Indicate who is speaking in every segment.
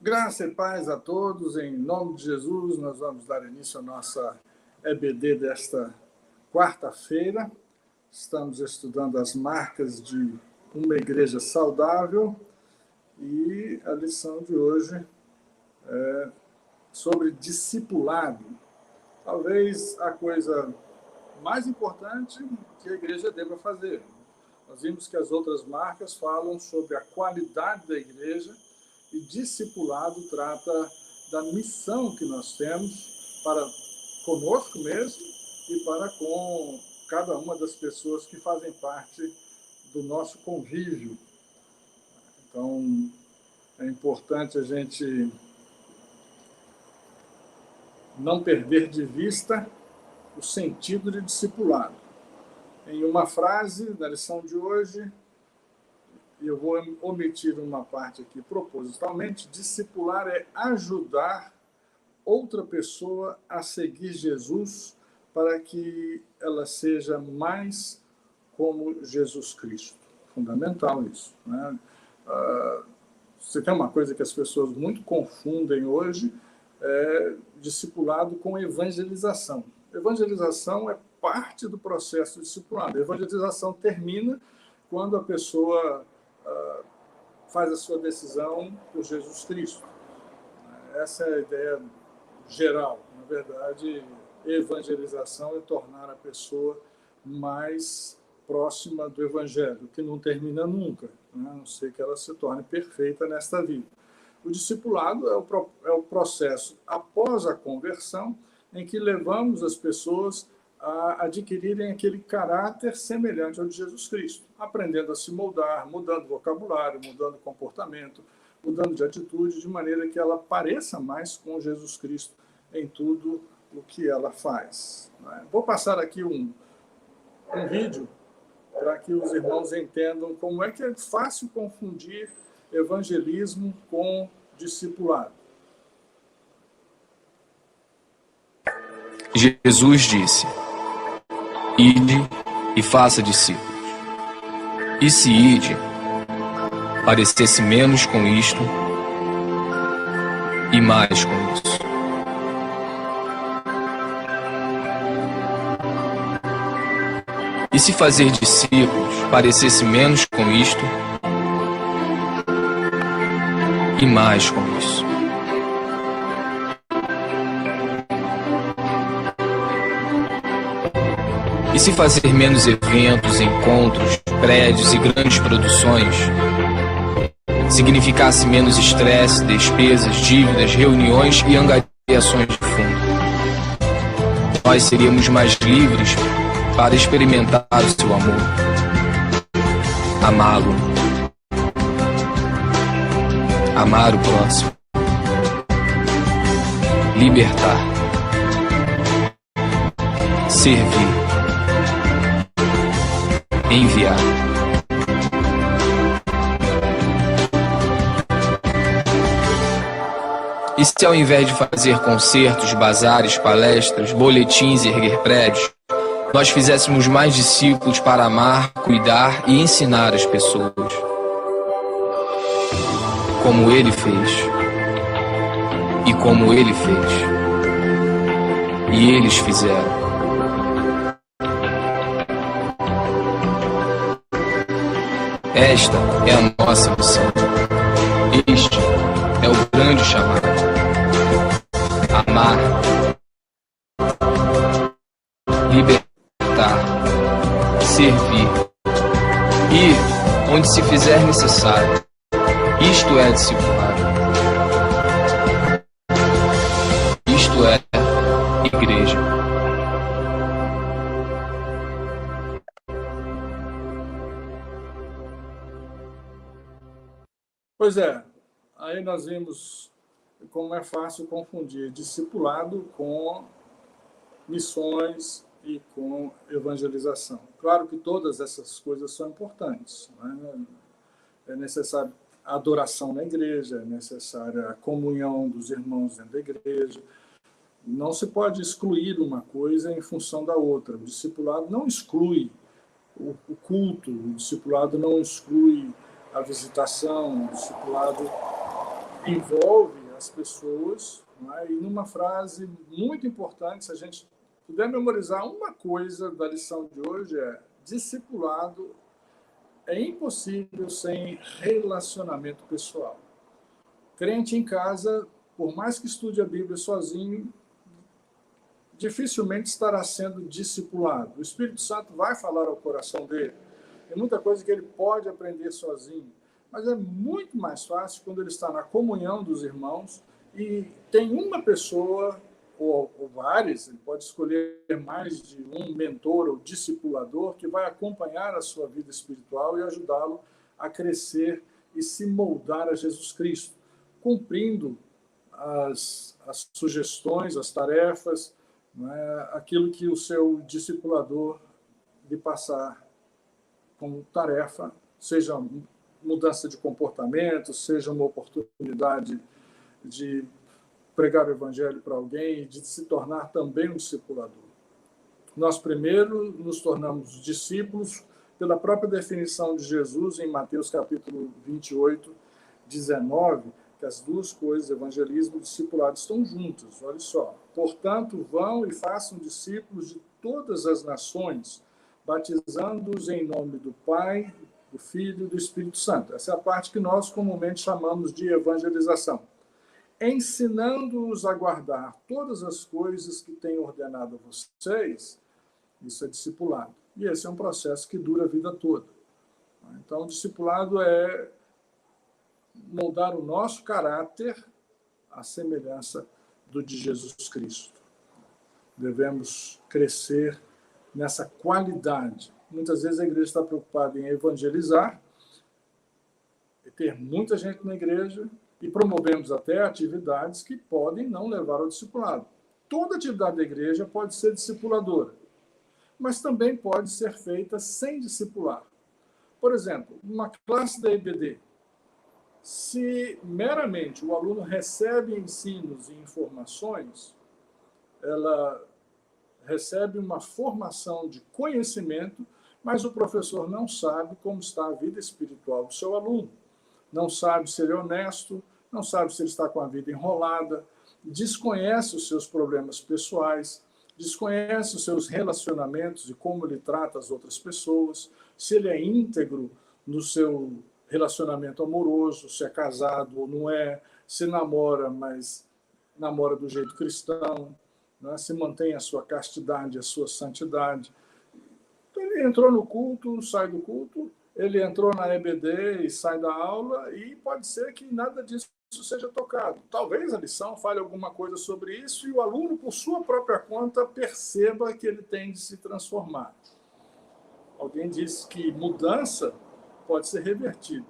Speaker 1: Graça e paz a todos, em nome de Jesus, nós vamos dar início à nossa EBD desta quarta-feira. Estamos estudando as marcas de uma igreja saudável e a lição de hoje é sobre discipulado. Talvez a coisa mais importante que a igreja deva fazer. Nós vimos que as outras marcas falam sobre a qualidade da igreja e discipulado trata da missão que nós temos para conosco mesmo e para com cada uma das pessoas que fazem parte do nosso convívio. Então, é importante a gente não perder de vista o sentido de discipulado. Em uma frase da lição de hoje, eu vou omitir uma parte aqui propositalmente, discipular é ajudar outra pessoa a seguir Jesus para que ela seja mais como Jesus Cristo. Fundamental isso, né? Se tem uma coisa que as pessoas muito confundem hoje, é discipulado com evangelização. Evangelização é parte do processo de discipulado. A evangelização termina quando a pessoa faz a sua decisão por Jesus Cristo. Essa é a ideia geral. Na verdade, evangelização é tornar a pessoa mais próxima do Evangelho, que não termina nunca, né? A não ser que ela se torne perfeita nesta vida. O discipulado é o processo após a conversão, em que levamos as pessoas a adquirirem aquele caráter semelhante ao de Jesus Cristo, aprendendo a se moldar, mudando vocabulário, mudando comportamento, mudando de atitude, de maneira que ela pareça mais com Jesus Cristo em tudo o que ela faz. Vou passar aqui um vídeo para que os irmãos entendam como é que é fácil confundir evangelismo com discipulado.
Speaker 2: Jesus disse: ide e faça discípulos. E se ide parecesse menos com isto e mais com isso. E se fazer discípulos parecesse menos com isto e mais com isso. E se fazer menos eventos, encontros, prédios e grandes produções significasse menos estresse, despesas, dívidas, reuniões e angariações de fundo, nós seríamos mais livres para experimentar o seu amor, amá-lo, amar o próximo, libertar, servir, enviar. E se ao invés de fazer concertos, bazares, palestras, boletins e erguer prédios, nós fizéssemos mais discípulos para amar, cuidar e ensinar as pessoas, como Ele fez, e como Ele fez, e eles fizeram. Esta é a nossa missão. Este é o grande chamado. Amar, libertar, servir, ir onde se fizer necessário. Isto é discipulado. Isto é igreja.
Speaker 1: Pois é, aí nós vimos como é fácil confundir discipulado com missões e com evangelização. Claro que todas essas coisas são importantes, né? É necessário a adoração na igreja, é necessária a comunhão dos irmãos dentro da igreja. Não se pode excluir uma coisa em função da outra. O discipulado não exclui o culto, o discipulado não exclui a visitação, o discipulado envolve as pessoas, né? E numa frase muito importante, se a gente puder memorizar uma coisa da lição de hoje, é: discipulado é impossível sem relacionamento pessoal. Crente em casa, por mais que estude a Bíblia sozinho, dificilmente estará sendo discipulado. O Espírito Santo vai falar ao coração dele. Tem muita coisa que ele pode aprender sozinho, mas é muito mais fácil quando ele está na comunhão dos irmãos e tem uma pessoa, ou várias, ele pode escolher mais de um mentor ou discipulador que vai acompanhar a sua vida espiritual e ajudá-lo a crescer e se moldar a Jesus Cristo, cumprindo as sugestões, as tarefas, né, aquilo que o seu discipulador lhe passar como tarefa, seja mudança de comportamento, seja uma oportunidade de pregar o evangelho para alguém, de se tornar também um discipulador. Nós primeiro nos tornamos discípulos pela própria definição de Jesus em Mateus capítulo 28, 19, que as duas coisas, evangelismo e discipulado, estão juntas. Olha só. Portanto, vão e façam discípulos de todas as nações, batizando-os em nome do Pai, do Filho e do Espírito Santo. Essa é a parte que nós comumente chamamos de evangelização. Ensinando-os a guardar todas as coisas que tenho ordenado a vocês, isso é discipulado. E esse é um processo que dura a vida toda. Então, o discipulado é moldar o nosso caráter à semelhança do de Jesus Cristo. Devemos crescer nessa qualidade. Muitas vezes a igreja está preocupada em evangelizar, e ter muita gente na igreja, e promovemos até atividades que podem não levar ao discipulado. Toda atividade da igreja pode ser discipuladora, mas também pode ser feita sem discipular. Por exemplo, uma classe da EBD, se meramente o aluno recebe ensinos e informações, ela recebe uma formação de conhecimento, mas o professor não sabe como está a vida espiritual do seu aluno. Não sabe se ele é honesto, não sabe se ele está com a vida enrolada, desconhece os seus problemas pessoais, desconhece os seus relacionamentos e como ele trata as outras pessoas, se ele é íntegro no seu relacionamento amoroso, se é casado ou não é, se namora, mas namora do jeito cristão, né? Se mantém a sua castidade, a sua santidade. Então, ele entrou no culto, sai do culto, ele entrou na EBD e sai da aula, e pode ser que nada disso seja tocado. Talvez a lição fale alguma coisa sobre isso e o aluno, por sua própria conta, perceba que ele tem de se transformar. Alguém disse que mudança pode ser revertida,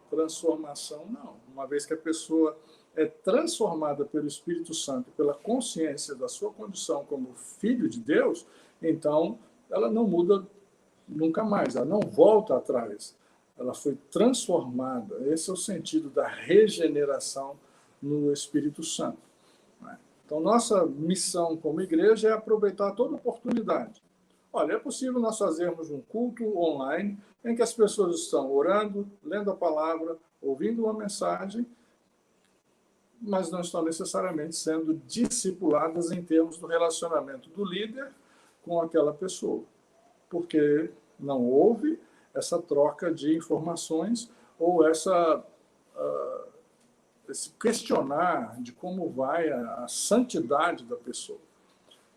Speaker 1: transformação não. Uma vez que a pessoa é transformada pelo Espírito Santo, pela consciência da sua condição como filho de Deus, então ela não muda nunca mais, ela não volta atrás. Ela foi transformada. Esse é o sentido da regeneração no Espírito Santo. Então, nossa missão como igreja é aproveitar toda oportunidade. Olha, é possível nós fazermos um culto online em que as pessoas estão orando, lendo a palavra, ouvindo uma mensagem, mas não estão necessariamente sendo discipuladas em termos do relacionamento do líder com aquela pessoa, porque não houve essa troca de informações ou esse questionar de como vai a santidade da pessoa.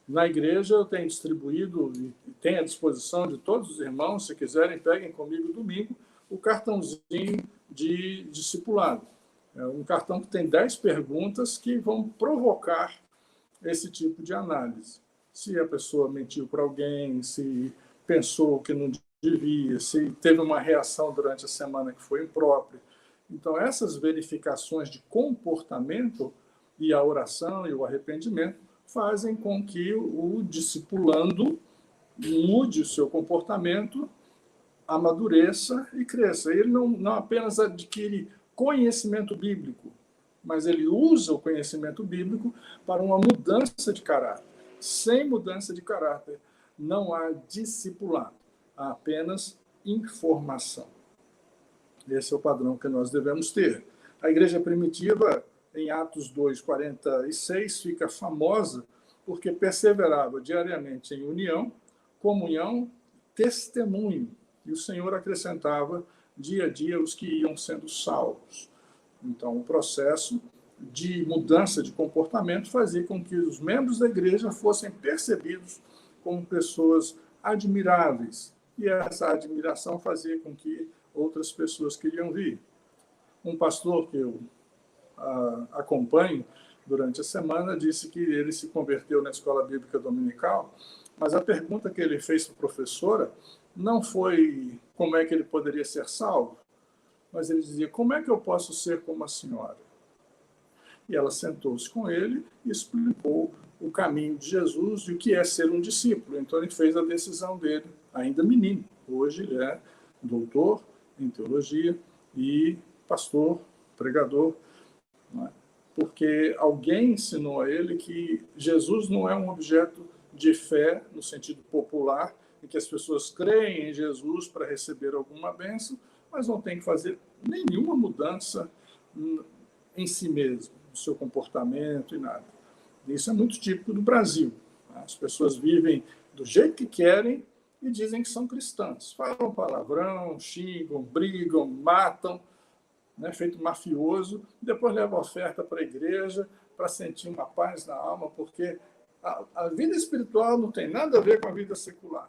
Speaker 1: Na igreja eu tenho distribuído e tenho à disposição de todos os irmãos, se quiserem, peguem comigo domingo, o cartãozinho de discipulado. É um cartão que tem 10 perguntas que vão provocar esse tipo de análise. Se a pessoa mentiu para alguém, se pensou que não devia, se teve uma reação durante a semana que foi imprópria. Então, essas verificações de comportamento e a oração e o arrependimento fazem com que o discipulando mude o seu comportamento, amadureça e cresça. Ele não apenas adquire conhecimento bíblico, mas ele usa o conhecimento bíblico para uma mudança de caráter. Sem mudança de caráter, não há discipulado, há apenas informação. Esse é o padrão que nós devemos ter. A igreja primitiva em Atos 2:46, fica famosa porque perseverava diariamente em união, comunhão, testemunho. E o Senhor acrescentava dia a dia os que iam sendo salvos. Então, o processo de mudança de comportamento fazia com que os membros da igreja fossem percebidos como pessoas admiráveis. E essa admiração fazia com que outras pessoas queriam vir. Um pastor que eu acompanho durante a semana disse que ele se converteu na escola bíblica dominical, mas a pergunta que ele fez para a professora não foi como é que ele poderia ser salvo, mas ele dizia, como é que eu posso ser como a senhora? E ela sentou-se com ele e explicou o caminho de Jesus e o que é ser um discípulo. Então ele fez a decisão dele, ainda menino. Hoje ele é doutor em teologia e pastor, pregador, não é? Porque alguém ensinou a ele que Jesus não é um objeto de fé no sentido popular, em que as pessoas creem em Jesus para receber alguma bênção, mas não tem que fazer nenhuma mudança em si mesmo, no seu comportamento e nada. Isso é muito típico do Brasil. As pessoas vivem do jeito que querem e dizem que são cristãs. Falam palavrão, xingam, brigam, matam, né, feito mafioso, depois levam oferta para a igreja para sentir uma paz na alma, porque a vida espiritual não tem nada a ver com a vida secular.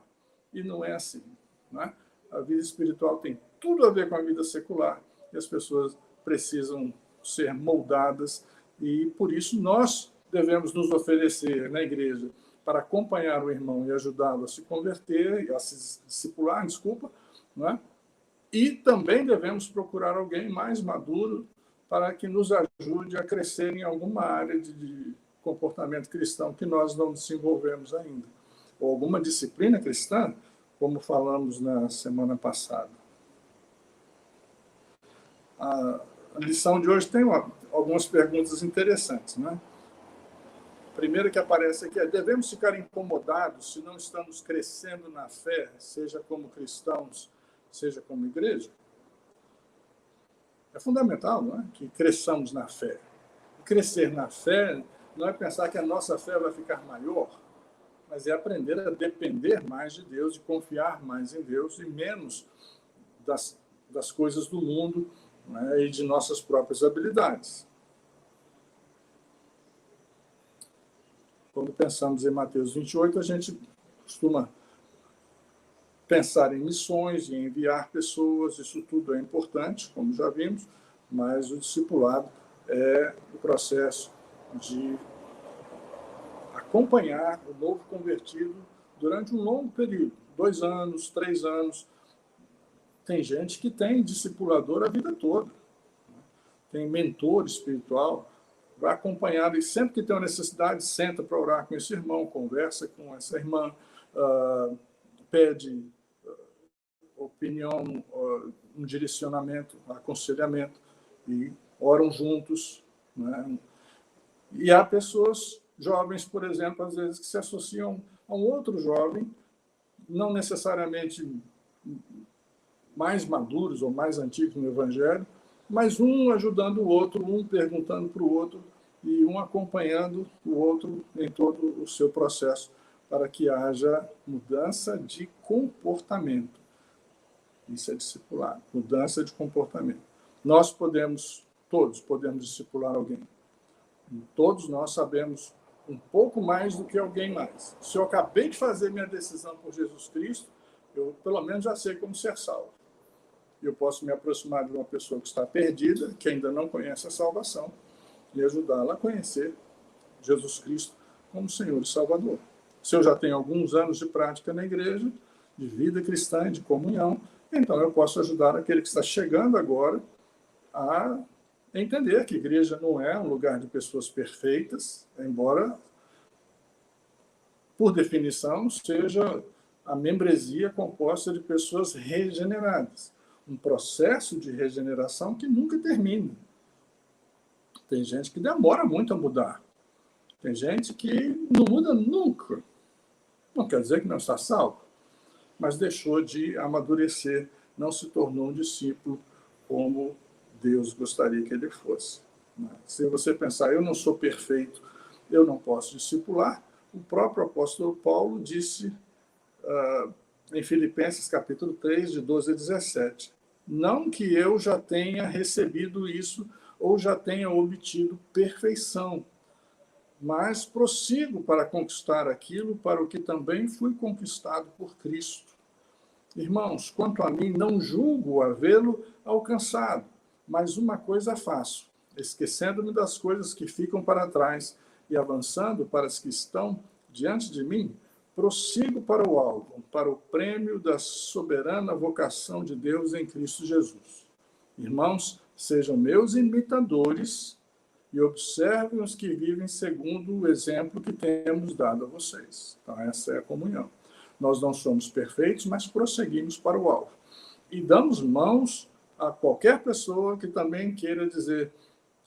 Speaker 1: E não é assim. Né? A vida espiritual tem tudo a ver com a vida secular e as pessoas precisam ser moldadas e, por isso, nós devemos nos oferecer na igreja para acompanhar o irmão e ajudá-lo a se converter, a se discipular, né? E também devemos procurar alguém mais maduro para que nos ajude a crescer em alguma área de comportamento cristão que nós não desenvolvemos ainda. Ou alguma disciplina cristã, como falamos na semana passada. A lição de hoje tem algumas perguntas interessantes, né? A primeira que aparece aqui é: devemos ficar incomodados se não estamos crescendo na fé, seja como cristãos, seja como igreja? É fundamental, não é? Que cresçamos na fé. Crescer na fé não é pensar que a nossa fé vai ficar maior, mas é aprender a depender mais de Deus, de confiar mais em Deus e menos das coisas do mundo, né, e de nossas próprias habilidades. Quando pensamos em Mateus 28, a gente costuma pensar em missões, em enviar pessoas, isso tudo é importante, como já vimos, mas o discipulado é o processo de acompanhar o novo convertido durante um longo período, 2 anos, 3 anos. Tem gente que tem discipulador a vida toda, tem mentor espiritual, vai acompanhar, e sempre que tem uma necessidade, senta para orar com esse irmão, conversa com essa irmã, pede opinião, um direcionamento, aconselhamento, e oram juntos. Né? E há pessoas, jovens, por exemplo, às vezes, que se associam a um outro jovem, não necessariamente mais maduros ou mais antigos no Evangelho, mas um ajudando o outro, um perguntando para o outro e um acompanhando o outro em todo o seu processo para que haja mudança de comportamento. Isso é discipular, mudança de comportamento. Todos podemos discipular alguém. Todos nós sabemos um pouco mais do que alguém mais. Se eu acabei de fazer minha decisão por Jesus Cristo, eu pelo menos já sei como ser salvo. Eu posso me aproximar de uma pessoa que está perdida, que ainda não conhece a salvação, e ajudá-la a conhecer Jesus Cristo como Senhor e Salvador. Se eu já tenho alguns anos de prática na igreja, de vida cristã, de comunhão, então eu posso ajudar aquele que está chegando agora a entender que a igreja não é um lugar de pessoas perfeitas, embora, por definição, seja a membresia composta de pessoas regeneradas. Um processo de regeneração que nunca termina. Tem gente que demora muito a mudar. Tem gente que não muda nunca. Não quer dizer que não está salvo, mas deixou de amadurecer, não se tornou um discípulo como Deus gostaria que ele fosse. Se você pensar, eu não sou perfeito, eu não posso discipular, o próprio apóstolo Paulo disse em Filipenses capítulo 3, de 12 a 17, não que eu já tenha recebido isso ou já tenha obtido perfeição, mas prossigo para conquistar aquilo para o que também fui conquistado por Cristo. Irmãos, quanto a mim, não julgo havê-lo alcançado, mas uma coisa faço, esquecendo-me das coisas que ficam para trás e avançando para as que estão diante de mim, prossigo para o alvo, para o prêmio da soberana vocação de Deus em Cristo Jesus. Irmãos, sejam meus imitadores e observem os que vivem segundo o exemplo que temos dado a vocês. Então, essa é a comunhão. Nós não somos perfeitos, mas prosseguimos para o alvo. E damos mãos a qualquer pessoa que também queira dizer,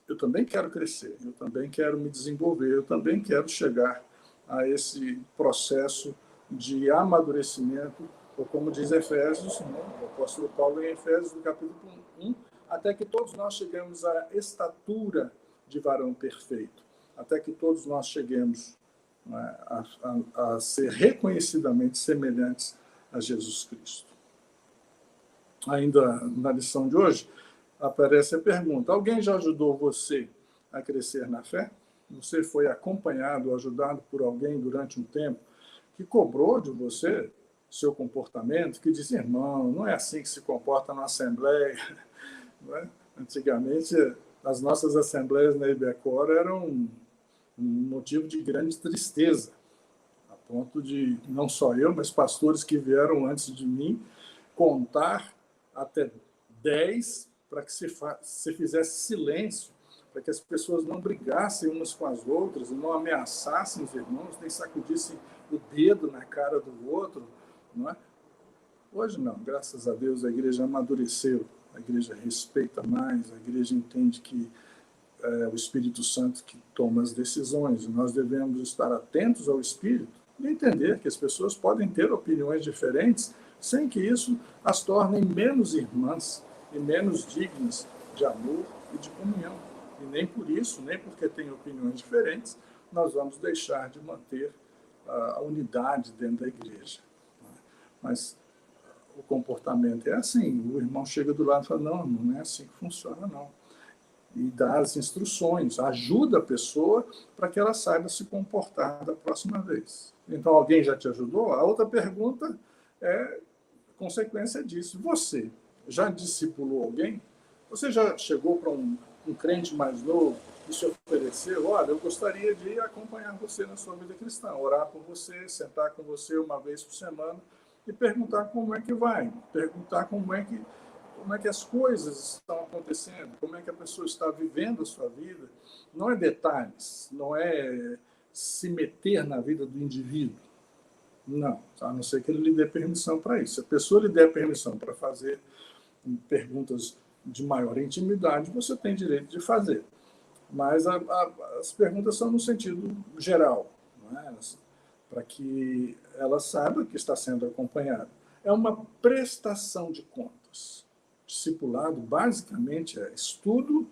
Speaker 1: eu também quero crescer, eu também quero me desenvolver, eu também quero chegar a esse processo de amadurecimento, ou como diz Efésios, o apóstolo Paulo em Efésios, no capítulo 1, até que todos nós chegamos à estatura de varão perfeito, até que todos nós cheguemos a ser reconhecidamente semelhantes a Jesus Cristo. Ainda na lição de hoje, aparece a pergunta, alguém já ajudou você a crescer na fé? Você foi acompanhado, ajudado por alguém durante um tempo que cobrou de você seu comportamento, que disse, irmão, não é assim que se comporta na Assembleia. Não é? Antigamente, as nossas assembleias na Ibecor eram um motivo de grande tristeza, a ponto de, não só eu, mas pastores que vieram antes de mim, contar até 10 para que se fizesse silêncio, para que as pessoas não brigassem umas com as outras, não ameaçassem os irmãos, nem sacudissem o dedo na cara do outro. Não é? Hoje não, graças a Deus a igreja amadureceu, a igreja respeita mais, a igreja entende que é o Espírito Santo que toma as decisões, e nós devemos estar atentos ao Espírito e entender que as pessoas podem ter opiniões diferentes sem que isso as torne menos irmãs e menos dignas de amor e de comunhão. E nem por isso, nem porque têm opiniões diferentes, nós vamos deixar de manter a unidade dentro da igreja. Mas o comportamento é assim, o irmão chega do lado e fala, não é assim que funciona, não. E dá as instruções, ajuda a pessoa para que ela saiba se comportar da próxima vez. Então, alguém já te ajudou? A outra pergunta é consequência disso. Você já discipulou alguém? Você já chegou para um crente mais novo e se ofereceu, olha, eu gostaria de acompanhar você na sua vida cristã, orar por você, sentar com você uma vez por semana e perguntar como é que vai, perguntar como é que as coisas estão acontecendo, como é que a pessoa está vivendo a sua vida. Não é detalhes, não é se meter na vida do indivíduo. Não, a não ser que ele lhe dê permissão para isso. Se a pessoa lhe der permissão para fazer perguntas de maior intimidade, você tem direito de fazer. Mas as perguntas são no sentido geral, não é? Para que ela saiba que está sendo acompanhada. É uma prestação de contas. Discipulado, basicamente, é estudo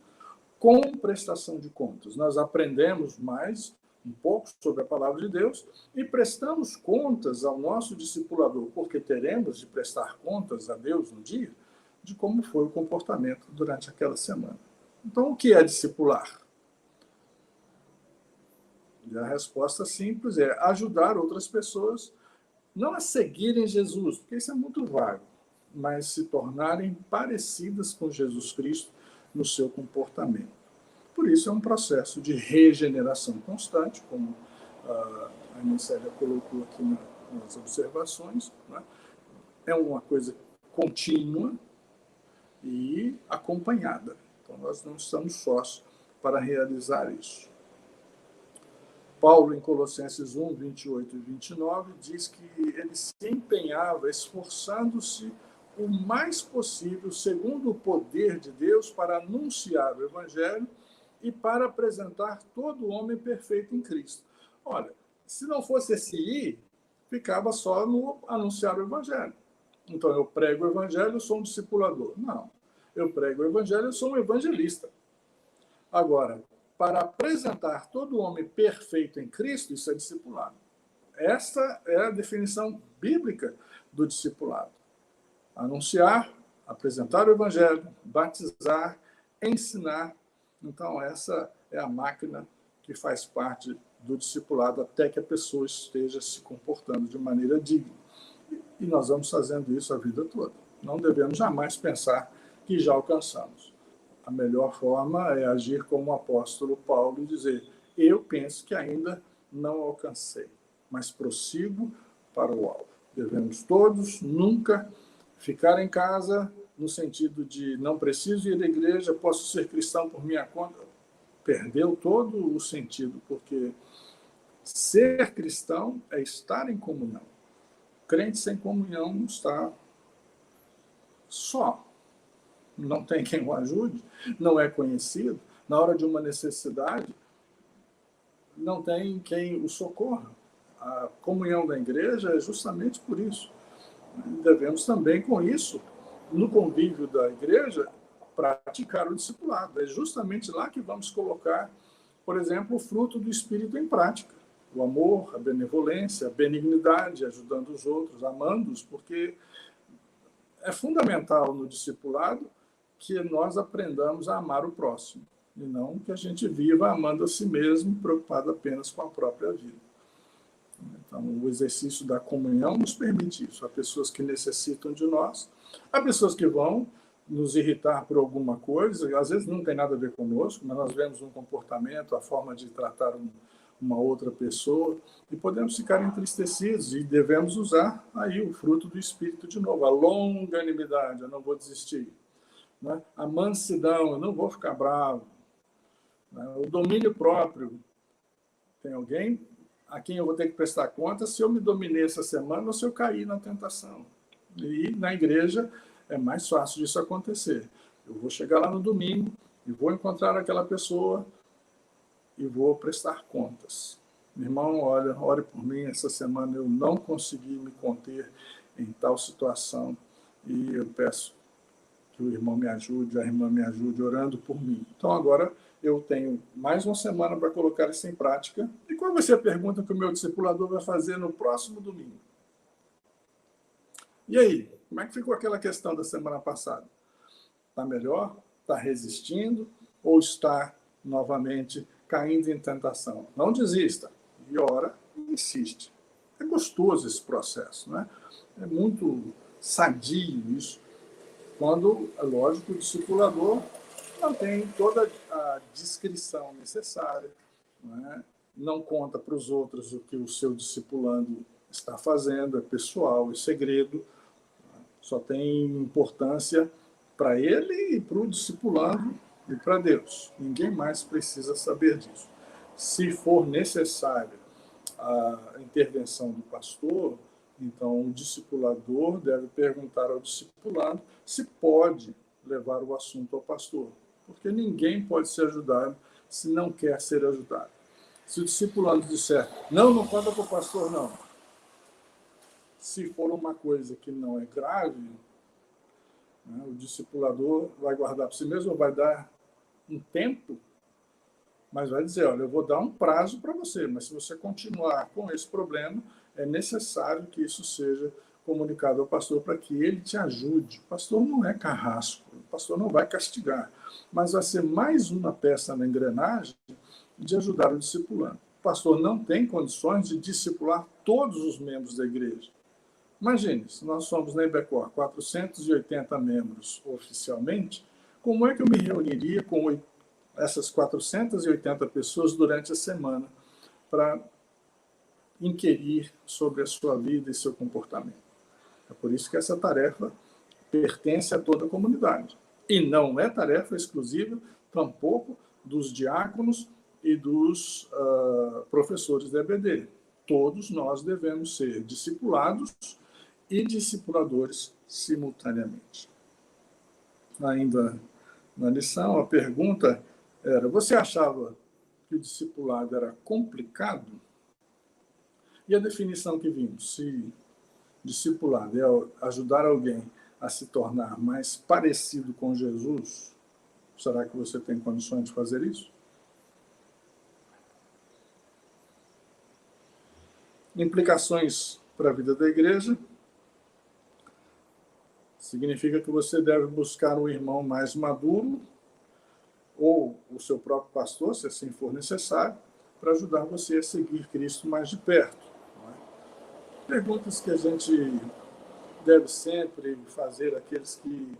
Speaker 1: com prestação de contas. Nós aprendemos mais um pouco sobre a palavra de Deus e prestamos contas ao nosso discipulador, porque teremos de prestar contas a Deus no dia de como foi o comportamento durante aquela semana. Então, o que é discipular? E a resposta simples é ajudar outras pessoas não a seguirem Jesus, porque isso é muito vago, mas se tornarem parecidas com Jesus Cristo no seu comportamento. Por isso é um processo de regeneração constante, como a Anicélia colocou aqui nas observações, né? É uma coisa contínua e acompanhada. Então nós não estamos sós para realizar isso. Paulo, em Colossenses 1, 28 e 29, diz que ele se empenhava, esforçando-se o mais possível, segundo o poder de Deus, para anunciar o Evangelho e para apresentar todo homem perfeito em Cristo. Olha, se não fosse esse ir, ficava só no anunciar o Evangelho. Então, eu prego o Evangelho, eu sou um discipulador. Não, eu prego o Evangelho, eu sou um evangelista. Agora, para apresentar todo homem perfeito em Cristo, isso é discipulado. Essa é a definição bíblica do discipulado. Anunciar, apresentar o evangelho, batizar, ensinar. Então, essa é a máquina que faz parte do discipulado até que a pessoa esteja se comportando de maneira digna. E nós vamos fazendo isso a vida toda. Não devemos jamais pensar que já alcançamos. A melhor forma é agir como o apóstolo Paulo e dizer: eu penso que ainda não alcancei, mas prossigo para o alvo. Devemos todos nunca ficar em casa no sentido de não preciso ir à igreja, posso ser cristão por minha conta. Perdeu todo o sentido, porque ser cristão é estar em comunhão. Crente sem comunhão está só. Não tem quem o ajude, não é conhecido. Na hora de uma necessidade, não tem quem o socorra. A comunhão da igreja é justamente por isso. Devemos também, com isso, no convívio da igreja, praticar o discipulado. É justamente lá que vamos colocar, por exemplo, o fruto do Espírito em prática. O amor, a benevolência, a benignidade, ajudando os outros, amando-os, porque é fundamental no discipulado que nós aprendamos a amar o próximo, e não que a gente viva amando a si mesmo, preocupado apenas com a própria vida. Então, o exercício da comunhão nos permite isso. Há pessoas que necessitam de nós, há pessoas que vão nos irritar por alguma coisa, às vezes não tem nada a ver conosco, mas nós vemos um comportamento, a forma de tratar uma outra pessoa, e podemos ficar entristecidos, e devemos usar aí o fruto do Espírito de novo, a longanimidade, eu não vou desistir, né? A mansidão, eu não vou ficar bravo, né? O domínio próprio, tem alguém a quem eu vou ter que prestar conta se eu me dominei essa semana ou se eu caí na tentação. E na igreja é mais fácil disso acontecer. Eu vou chegar lá no domingo e vou encontrar aquela pessoa e vou prestar contas. Meu irmão, olha, ore por mim, essa semana eu não consegui me conter em tal situação e eu peço que o irmão me ajude, a irmã me ajude orando por mim. Então agora eu tenho mais uma semana para colocar isso em prática. E qual vai ser a pergunta que o meu discipulador vai fazer no próximo domingo? E aí, como é que ficou aquela questão da semana passada? Está melhor? Está resistindo? Ou está novamente caindo em tentação? Não desista. E ora, insiste. É gostoso esse processo, né? É muito sadio isso. Quando, é lógico, o discipulador não tem toda a discrição necessária, não conta para os outros o que o seu discipulando está fazendo, é pessoal, é segredo, só tem importância para ele e para o discipulando e para Deus. Ninguém mais precisa saber disso. Se for necessária a intervenção do pastor, então o discipulador deve perguntar ao discipulado se pode levar o assunto ao pastor, porque ninguém pode ser ajudado se não quer ser ajudado. Se o discipulado disser, não conta para o pastor, não. Se for uma coisa que não é grave, né, o discipulador vai guardar para si mesmo, vai dar um tempo, mas vai dizer, olha, eu vou dar um prazo para você, mas se você continuar com esse problema, é necessário que isso seja comunicado ao pastor para que ele te ajude. O pastor não é carrasco, o pastor não vai castigar, mas vai ser mais uma peça na engrenagem de ajudar o discipulando. O pastor não tem condições de discipular todos os membros da igreja. Imagine, se nós somos na IBECOR 480 membros oficialmente, como é que eu me reuniria com essas 480 pessoas durante a semana para inquirir sobre a sua vida e seu comportamento? É por isso que essa tarefa pertence a toda a comunidade. E não é tarefa exclusiva, tampouco, dos diáconos e dos professores da EBD. Todos nós devemos ser discipulados e discipuladores simultaneamente. Ainda na lição, a pergunta era, você achava que o discipulado era complicado? E a definição que vimos, se discipulado é ajudar alguém a se tornar mais parecido com Jesus, Será que você tem condições de fazer isso? Implicações para a vida da igreja significa que você deve buscar um irmão mais maduro ou o seu próprio pastor, se assim for necessário, para ajudar você a seguir Cristo mais de perto. Perguntas que a gente deve sempre fazer àqueles que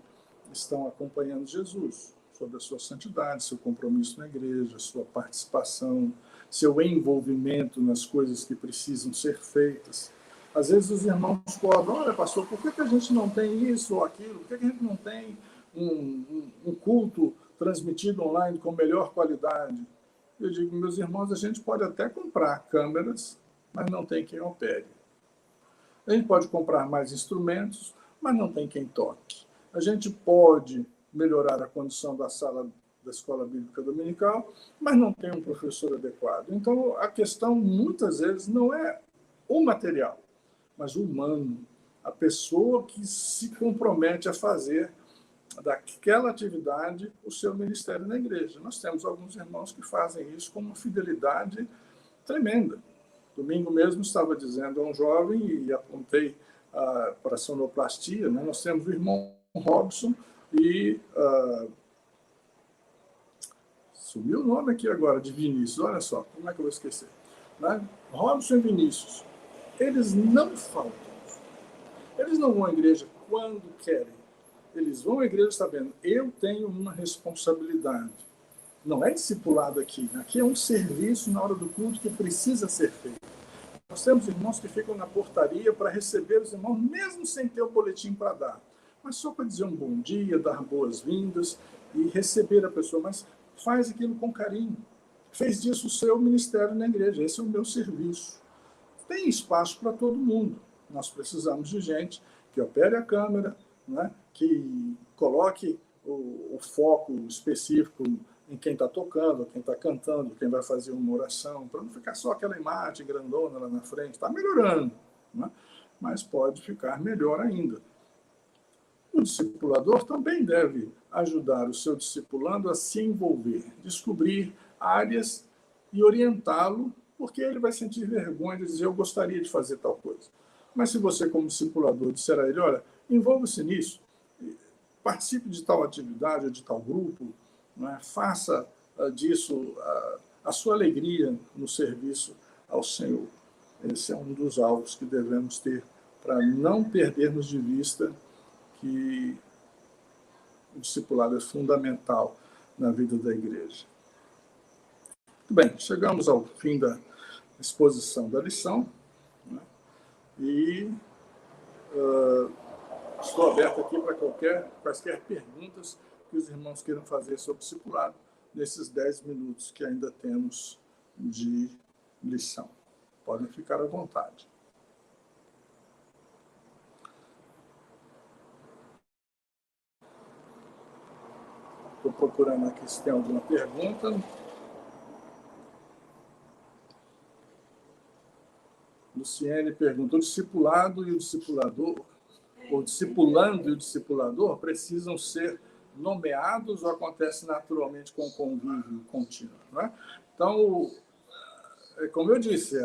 Speaker 1: estão acompanhando Jesus, sobre a sua santidade, seu compromisso na igreja, sua participação, seu envolvimento nas coisas que precisam ser feitas. Às vezes os irmãos cobram, olha, pastor, por que a gente não tem isso ou aquilo? Por que a gente não tem um culto transmitido online com melhor qualidade? Eu digo, meus irmãos, a gente pode até comprar câmeras, mas não tem quem opere. A gente pode comprar mais instrumentos, mas não tem quem toque. A gente pode melhorar a condição da sala da escola bíblica dominical, mas não tem um professor adequado. Então, a questão, muitas vezes, não é o material, mas o humano, a pessoa que se compromete a fazer daquela atividade o seu ministério na igreja. Nós temos alguns irmãos que fazem isso com uma fidelidade tremenda. Domingo mesmo estava dizendo a um jovem, e apontei para a sonoplastia, né? Nós temos o irmão Robson e... sumiu o nome aqui agora, de Vinícius, olha só, como é que eu vou esquecer? Né? Robson e Vinícius, eles não faltam. Eles não vão à igreja quando querem. Eles vão à igreja sabendo, eu tenho uma responsabilidade. Não é discipulado aqui. Aqui é um serviço na hora do culto que precisa ser feito. Nós temos irmãos que ficam na portaria para receber os irmãos, mesmo sem ter o boletim para dar. Mas só para dizer um bom dia, dar boas-vindas e receber a pessoa. Mas faz aquilo com carinho. Fez disso o seu ministério na igreja. Esse é o meu serviço. Tem espaço para todo mundo. Nós precisamos de gente que opere a câmera, né? Que coloque o foco específico em quem está tocando, quem está cantando, quem vai fazer uma oração, para não ficar só aquela imagem grandona lá na frente. Está melhorando, né? Mas pode ficar melhor ainda. O discipulador também deve ajudar o seu discipulando a se envolver, descobrir áreas e orientá-lo, porque ele vai sentir vergonha de dizer, eu gostaria de fazer tal coisa. Mas se você, como discipulador, disser a ele, olha, envolva-se nisso, participe de tal atividade ou de tal grupo, né? Faça disso a sua alegria no serviço ao Senhor. Esse é um dos alvos que devemos ter para não perdermos de vista que o discipulado é fundamental na vida da igreja. Muito bem, chegamos ao fim da exposição da lição, né? E estou aberto aqui para quaisquer perguntas que os irmãos queiram fazer sobre o discipulado nesses 10 minutos que ainda temos de lição. Podem ficar à vontade. Estou procurando aqui se tem alguma pergunta. Luciene pergunta, o discipulado e o discipulador, ou discipulando e o discipulador precisam ser nomeados ou acontece naturalmente com o convívio contínuo? Não é? Então, como eu disse,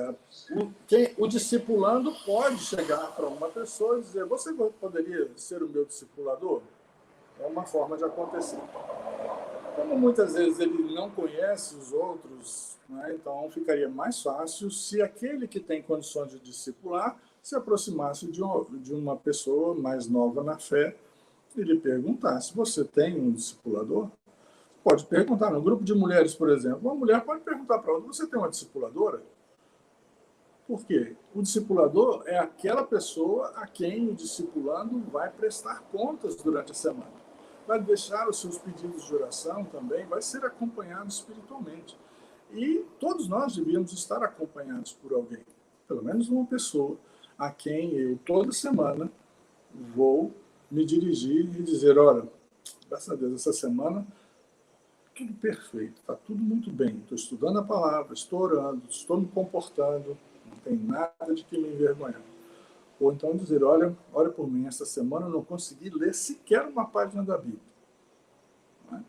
Speaker 1: o discipulando pode chegar para uma pessoa e dizer, você poderia ser o meu discipulador? É uma forma de acontecer. Como muitas vezes ele não conhece os outros, né, então ficaria mais fácil se aquele que tem condições de discipular se aproximasse de uma pessoa mais nova na fé e lhe perguntasse, você tem um discipulador? Pode perguntar, no grupo de mulheres, por exemplo, uma mulher pode perguntar para outra, você tem uma discipuladora? Por quê? O discipulador é aquela pessoa a quem o discipulando vai prestar contas durante a semana. Vai deixar os seus pedidos de oração também, vai ser acompanhado espiritualmente. E todos nós devíamos estar acompanhados por alguém, pelo menos uma pessoa, a quem eu, toda semana, vou me dirigir e dizer, olha, graças a Deus, essa semana, tudo perfeito, está tudo muito bem, estou estudando a palavra, estou orando, estou me comportando, não tem nada de que me envergonhar. Ou então dizer, olha por mim, essa semana eu não consegui ler sequer uma página da Bíblia. Não é?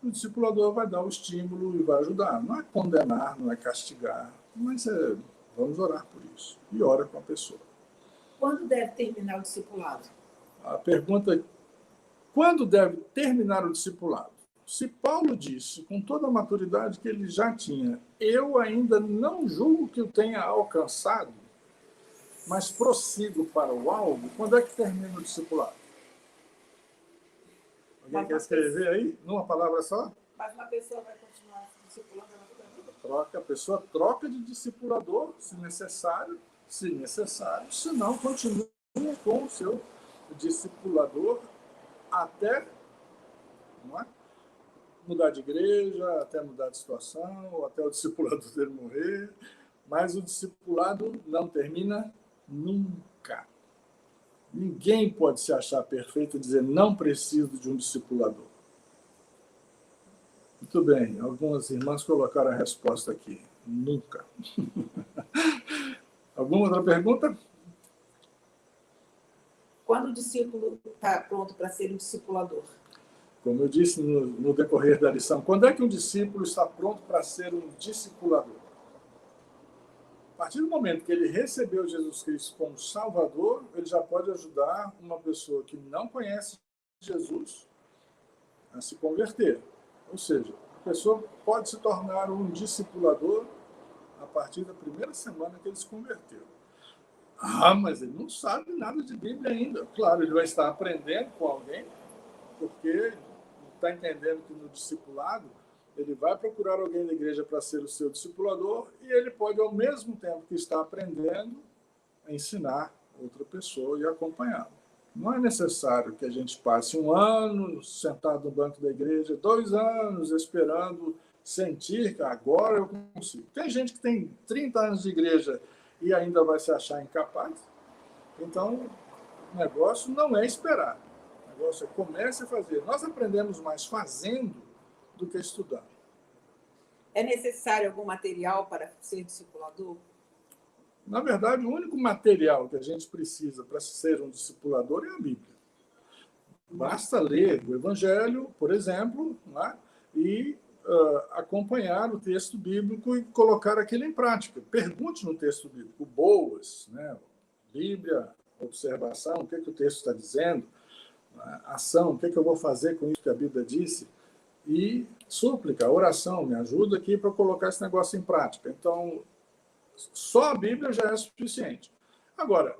Speaker 1: o discipulador vai dar o estímulo e vai ajudar. Não é condenar, não é castigar, mas vamos orar por isso. E ora com a pessoa.
Speaker 3: Quando deve terminar o discipulado?
Speaker 1: A pergunta é, quando deve terminar o discipulado? Se Paulo disse, com toda a maturidade que ele já tinha, eu ainda não julgo que o tenha alcançado, mas prossigo para o alvo, quando é que termina o discipulado? Alguém quer escrever aí? Numa palavra só?
Speaker 3: Mas uma pessoa vai continuar discipulando na vida?
Speaker 1: A pessoa troca de discipulador, se necessário, se não, continua com o seu discipulador até mudar de igreja, até mudar de situação, até o discipulador dele morrer, mas o discipulado não termina nunca. Ninguém pode se achar perfeito e dizer não preciso de um discipulador. Muito bem, algumas irmãs colocaram a resposta aqui. Nunca. Alguma outra pergunta?
Speaker 3: Quando o discípulo está pronto para ser um discipulador?
Speaker 1: Como eu disse no decorrer da lição, quando é que um discípulo está pronto para ser um discipulador? A partir do momento que ele recebeu Jesus Cristo como Salvador, ele já pode ajudar uma pessoa que não conhece Jesus a se converter. Ou seja, a pessoa pode se tornar um discipulador a partir da primeira semana que ele se converteu. Ah, mas ele não sabe nada de Bíblia ainda. Claro, ele vai estar aprendendo com alguém, porque está entendendo que no discipulado ele vai procurar alguém da igreja para ser o seu discipulador e ele pode, ao mesmo tempo que está aprendendo, ensinar outra pessoa e acompanhá-lo. Não é necessário que a gente passe 1 ano sentado no banco da igreja, 2 anos esperando sentir que agora eu consigo. Tem gente que tem 30 anos de igreja e ainda vai se achar incapaz. Então, o negócio não é esperar. O negócio é comece a fazer. Nós aprendemos mais fazendo do que estudando.
Speaker 3: É necessário algum material para ser discipulador?
Speaker 1: Na verdade, o único material que a gente precisa para ser um discipulador é a Bíblia. Basta ler o Evangelho, por exemplo, né? E acompanhar o texto bíblico e colocar aquilo em prática. Pergunte no texto bíblico, boas, né? Bíblia, observação, o que o texto está dizendo, ação, o que eu vou fazer com isso que a Bíblia disse, e súplica, oração, me ajuda aqui para colocar esse negócio em prática. Então, só a Bíblia já é suficiente. Agora,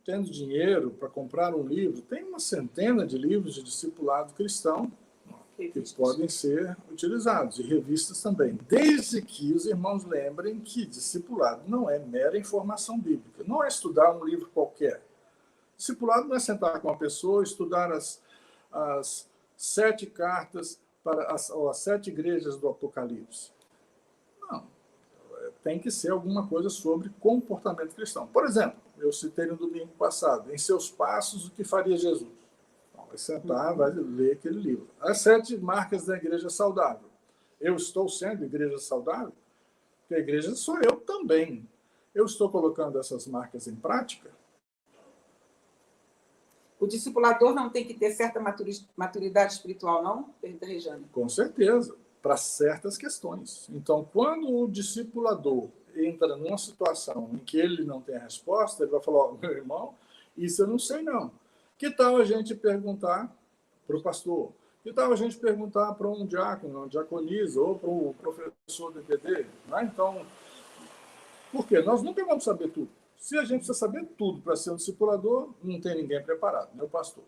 Speaker 1: tendo dinheiro para comprar um livro, tem uma centena de livros de discipulado cristão que podem ser utilizados, e revistas também, desde que os irmãos lembrem que discipulado não é mera informação bíblica, não é estudar um livro qualquer. Discipulado não é sentar com uma pessoa, estudar as 7 cartas para as 7 igrejas do Apocalipse. Não. Tem que ser alguma coisa sobre comportamento cristão. Por exemplo, eu citei no domingo passado, Em Seus Passos, o que faria Jesus? Vai sentar, vai ler aquele livro. As 7 marcas da igreja saudável. Eu estou sendo igreja saudável? Porque a igreja sou eu também. Eu estou colocando essas marcas em prática?
Speaker 3: O discipulador não tem que ter certa maturidade espiritual, não? Pergunta a Rejane.
Speaker 1: Com certeza, para certas questões. Então, quando o discipulador entra numa situação em que ele não tem a resposta, ele vai falar, meu irmão, isso eu não sei não. Que tal a gente perguntar para o pastor? Que tal a gente perguntar para um diácono, uma diaconisa, ou para o professor do EPD? Né? Então, por quê? Nós nunca vamos saber tudo. Se a gente precisa saber tudo para ser um discipulador, não tem ninguém preparado, meu pastor.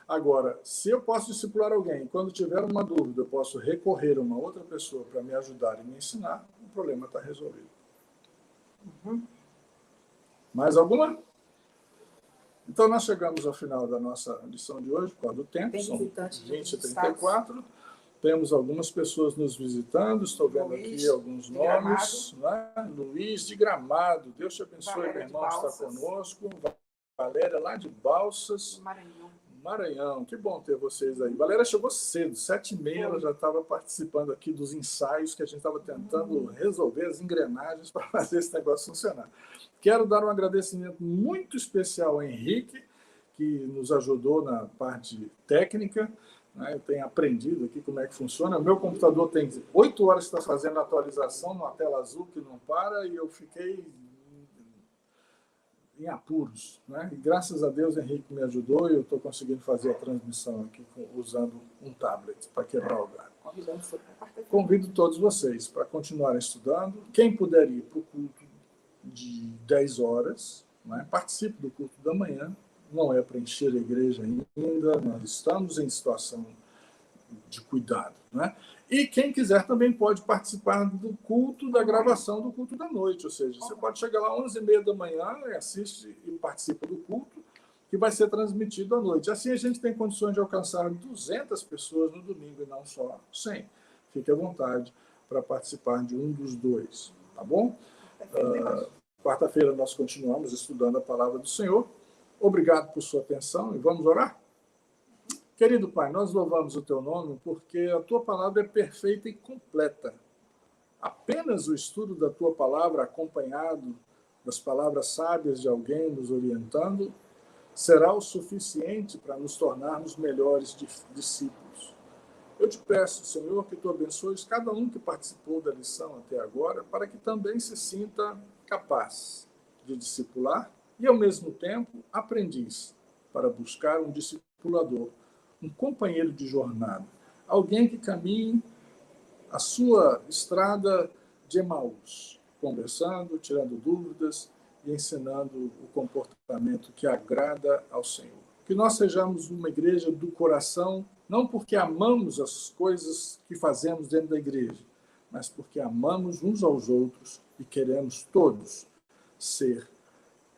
Speaker 1: Agora, se eu posso discipular alguém, quando tiver uma dúvida, eu posso recorrer a uma outra pessoa para me ajudar e me ensinar, o problema está resolvido. Mais alguma? Então, nós chegamos ao final da nossa lição de hoje, por causa do tempo, são 20h34. Temos algumas pessoas nos visitando, estou vendo aqui alguns nomes. Né? Luiz de Gramado, Deus te abençoe, meu irmão, está conosco. Valéria, lá de Balsas. Maranhão, que bom ter vocês aí. Valéria chegou cedo, 7h30, ela já estava participando aqui dos ensaios que a gente estava tentando resolver as engrenagens para fazer esse negócio funcionar. Quero dar um agradecimento muito especial ao Henrique, que nos ajudou na parte técnica, né? Eu tenho aprendido aqui como é que funciona. O meu computador tem 8 horas que está fazendo atualização numa tela azul que não para, e eu fiquei em apuros, né? E graças a Deus, Henrique me ajudou, e eu estou conseguindo fazer a transmissão aqui usando um tablet para quebrar o galho. Convido todos vocês para continuarem estudando. Quem puder ir para o culto de 10 horas, né? Participe do culto da manhã. Não é para encher a igreja ainda, nós estamos em situação de cuidado, né? E quem quiser também pode participar do culto, da gravação do culto da noite, ou seja, você pode chegar lá às 11h30 da manhã, assiste e participa do culto, que vai ser transmitido à noite. Assim a gente tem condições de alcançar 200 pessoas no domingo e não só 100. Fique à vontade para participar de um dos dois, tá bom? Quarta-feira nós continuamos estudando a palavra do Senhor. Obrigado por sua atenção e vamos orar? Querido Pai, nós louvamos o Teu nome porque a Tua palavra é perfeita e completa. Apenas o estudo da Tua palavra, acompanhado das palavras sábias de alguém nos orientando, será o suficiente para nos tornarmos melhores discípulos. Eu te peço, Senhor, que Tu abençoes cada um que participou da lição até agora, para que também se sinta capaz de discipular e, ao mesmo tempo, aprendiz, para buscar um discipulador, um companheiro de jornada, alguém que caminhe a sua estrada de Emaús, conversando, tirando dúvidas e ensinando o comportamento que agrada ao Senhor. Que nós sejamos uma igreja do coração, não porque amamos as coisas que fazemos dentro da igreja, mas porque amamos uns aos outros e queremos todos ser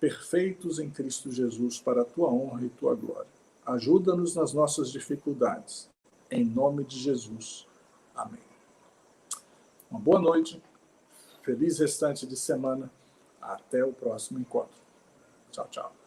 Speaker 1: perfeitos em Cristo Jesus para a Tua honra e Tua glória. Ajuda-nos nas nossas dificuldades. Em nome de Jesus. Amém. Uma boa noite. Feliz restante de semana. Até o próximo encontro. Tchau, tchau.